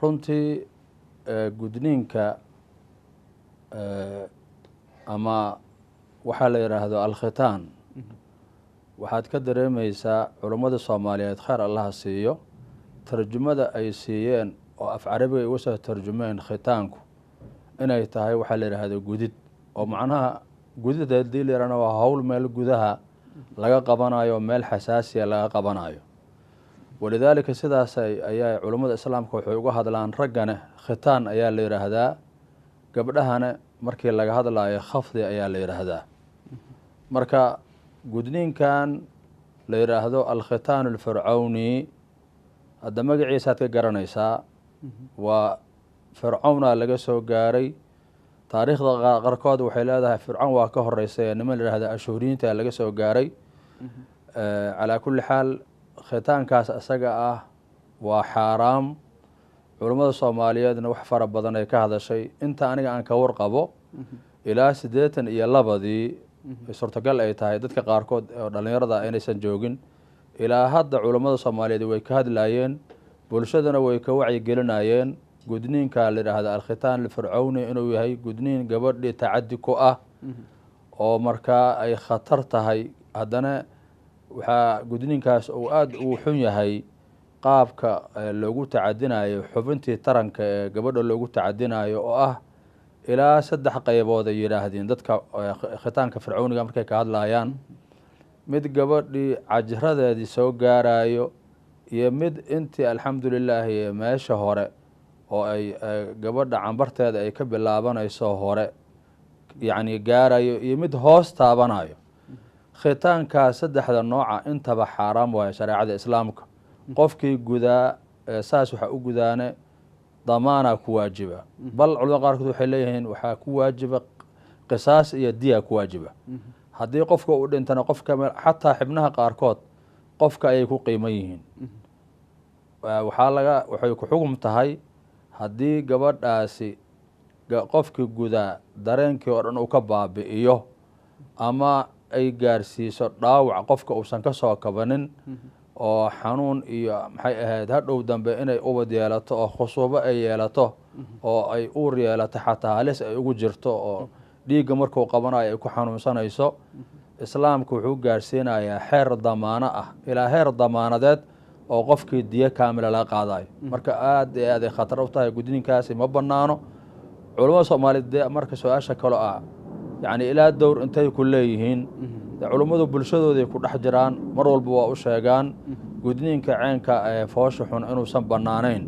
runtii gudniinka ama waxaa la yidhaahdo alkhitaan waxaad ka dareemaysaa culummada soomaaliyeed khayr allaha siiyo tarjumada ay siiyeen oo af carabiga ay uga soo tarjumeen khitaanku inay tahay waxaa la yidhaahdo gudid oo macnaha gudid haddii la yidhahdo waa hawl meel gudaha laga qabanayo meel xasaasiya laga qabanayo walidaalika sidaas ayaa culummada islaamka waxay uga hadlaan raggana khitaan ayaa la yidhaahdaa gabdhahana markii laga hadlayo khafdi ayaa la yidhaahdaa marka gudniinkan la yidhaahdo alkhitaan alfircawni hadda magaciisaad ka garanaysaa waa fircawnaa laga soo gaaray taariikhda qarkood waxay leedahay fircawn waa ka horeysay ee niman la yidhahda ashhuuriyiinta laga soo gaaray calaa kulli xaal khitaankaas isaga ah waa xaaraam culummada soomaaliyeedna wax fara badan ay ka hadashay inta aniga aan ka warqabo ilaa 82 suurtagal ay tahay dadka qaarkood oo dhallinyarada inaysan joogin ilaa hadda culummada soomaaliyeed way ka hadlayeen bulshadana way ka wacyigelinayeen gudniinka la yidhaahda alkhitaan alfircawni inuu yahay gudniin gabadhii tacadi ku ah oo markaa ay khatar tahay haddana waxaa gudniinkaas uu aada uu xun yahay qaabka loogu tacadinayo xubintii taranka ee gabadha loogu tacadinayo oo ah ilaa 3 qaybood ay yidhaahdeen dadka khitaanka fircawniga markay ka hadlayaan mid gabadhii cajradeedii soo gaarayo iyo mid intii alxamdulilaahi meesha hore oo ay gabadha cambarteeda ay ka bilaabanayso hore yacni gaarayo iyo mid hoos taabanayo khitaankaas 3 nooca intaba xaaraam waayo shareecada islaamka qofkii gudaa saas waxa u gudaane damaana ku waajiba bal culimada qaarkood waxay leeyihiin waxaa ku waajiba qisaas iyo diya ku waajiba haddii qofka uu dhintana qofka xataa xibnaha qaarkood qofka ayay ku qiiman yihiin waxay ku xugum tahay haddii gabadhaasi qofkii gudaa dareenkii oo dhan uu ka baabi'iyo ama ay gaarsiiso dhaawac qofka uusan ka soo kabanin oo xanuun iyo maxay ahayd hadhow dambe inay ubad yeelato oo khusuubo ay yeelato oo ay uur yeelato xataa halis ay ugu jirto oo dhiigga markuu qabanayo ay ku xanuunsanayso islaamku wuxuu gaarsiinayaa xeer damaano ah ilaa heer damaanadeed oo qofkii diyo kaamila laga qaadayo marka aad iyo aad ay khatar u tahay gudniinkaasi ma banaano culummada soomaaliyeed dee marka su-aasha kale ah yacni ilaa dowr intay ku leeyihiin culummadu bulshadooday ku dhex jiraan mar walba waa u sheegaan gudniinka ceenka ee foosha xun inuusan bannaanayn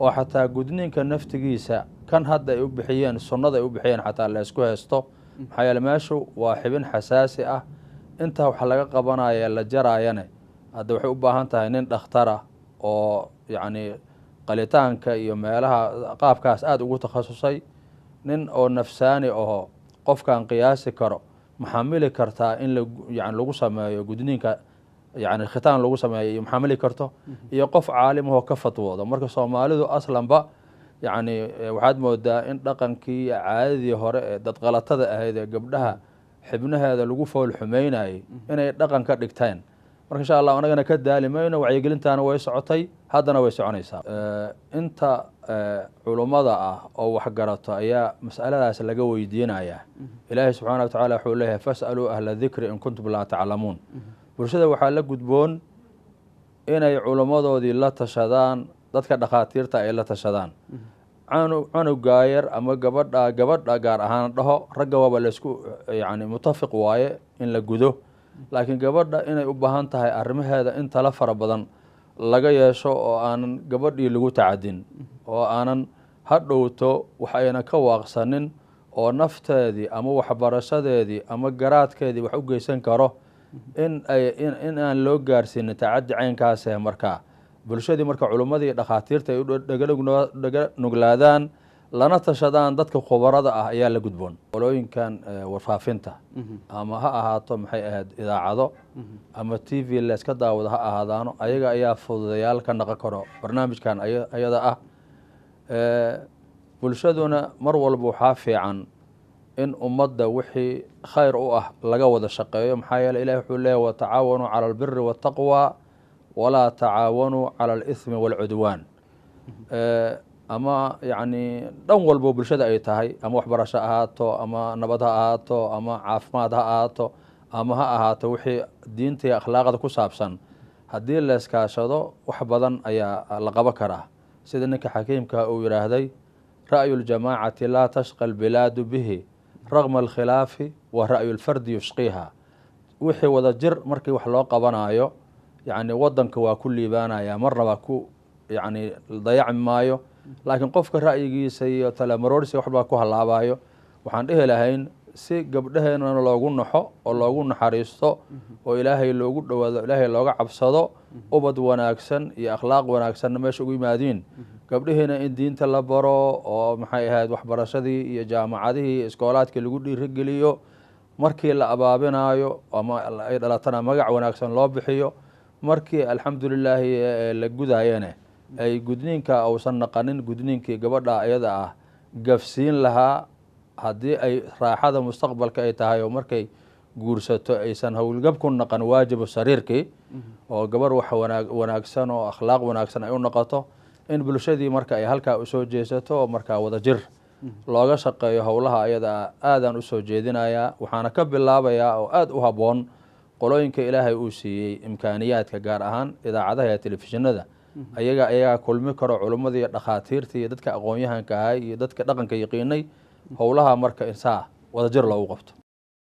oo xataa gudniinka naftigiisa kan hadda ay u bixiyeen sunnada ay u bixiyeen xataa la isku haysto maxaa yeele meeshu waa xibin xasaasi ah intaa wax laga qabanaya la jaraayane hadda waxay u baahan tahay nin dhakhtara oo yacni qalitaanka iyo meelaha qaabkaas aada ugu takhasusay nin oo nafsaani aho qofkaan qiyaasi karo maxamili kartaa in yani lagu sameeyo gudniinka yani khitaan lagu sameeyo iyo maxamili karto iyo qof caalimahoo ka fatwoodo marka soomaalidu aslanba yacni waxaad moodaa in dhaqankii iyo caadadii hore ee dadqalatada ahayd ee gabdhaha xibnaheeda lagu fool xumeynayay inay dhaqan ka dhigteen marka insha allah anagana ka daali mayno wacyigelintaana way socotay haddana way soconaysaa inta culummada ah oo waxgarato ayaa mas'aladaas laga weydiinayaa ilaahay subxaana wa tacaala wuxuu leeyahay fas'aluu ahla dikri in kuntum laa taclamuun bulshada waxaa la gudboon inay culummadoodii la tashadaan dadka dhakhaatiirta ay la tashadaan canugaa yar ama gabadha gaar ahaan dhaho ragga waaba laysku yani mutafiq waaye in la gudo laakiin gabadha inay u baahan tahay arrimaheeda in tala fara badan laga yeesho oo aanan gabadhii lagu tacadin oo aanan hadhowto wax ayna ka waaqsanin oo nafteedii ama waxbarashadeedii ama garaadkeedii wax u geysan karo in aan loo gaarsiinin tacadi caynkaasee markaa bulshadii marka culummadii dhakhaatiirta ay u dhaga nuglaadaan lana tashadaan dadka khubarada ah ayaa la gudboon qolooyinkan warfaafinta ama ha ahaato maxay ahayd idaacado ama t v layska daawado ha ahaadaano ayaga ayaa fududayaal ka naqon karo barnaamijkan ayada ah bulshaduna mar walba waxaa fiican in ummadda wixii khayr u ah laga wada shaqeeyo maxaa yeele ilahi wuxuu leeyahy watacaawanuu cala albiri waataqwa walaa tacaawanuu cala alithmi waalcudwaan ama yacni dhan walbo bulshada ay tahay, ama waxbarasho ahaato, ama nabad ha ahaato, ama caafimaad ha ahaato, ama ha ahaato wixii diinta iyo akhlaaqda ku saabsan, haddii la iskaashado wax badan ayaa la qaban karaa. sida ninka xakiimka uu yidhaahday, ra'yu ljamaacati laa tashqa albilaadu bihi ragma alkhilaafi wa ra'yu lfardi yushqiiha. wixii wada jir markii wax loo qabanayo yacni wadanka waa ku liibaanaya, marna waa ku yacni dayacmi maayo. laakiin qofka ra'yigiisa iyo talamaroorsiga waxbaa ku halaabayo. waxaan dhihi lahayn si gabdhaheenana loogu naxo oo loogu naxariisto oo ilaahay loogu dhowaado, ilaahay looga cabsado, ubad wanaagsan iyo akhlaaq wanaagsanna meesha ugu yimaadiin. gabdhaheena in diinta la baro oo maxay ahayd waxbarashadii iyo jaamacadihii iyo iskoolaadkii lagu dhiirigeliyo. markii la abaabinayo ama ay dhalatana magac wanaagsan loo bixiyo. markii alxamdulilaahi la gudaayene ay gudniinka uusan naqanin gudniinkii gabadha ayada ah gafsiin lahaa. haddii ay raaxada mustaqbalka ay tahay oo markay guursato aysan howlgab ku naqan waajibu sariirkii, oo gabar wax wanaagsan oo akhlaaq wanaagsan ay u noqoto, in bulshadii marka ay halkaa usoo jeesato oo markaa wada jir looga shaqeeyo howlaha ayada aadaan usoo jeedinayaa. waxaana ka bilaabayaa oo aada u habboon qolooyinka ilaahay uu siiyey imkaaniyaadka, gaar ahaan idaacadaha iyo telefishinada. ayagaa kulmi karo culimmadii iyo dhakhaatiirtii iyo dadka aqoon-yahanka ahay iyo dadka dhaqanka yaqiinay. howlaha marka insaa wada jir loogu qabto.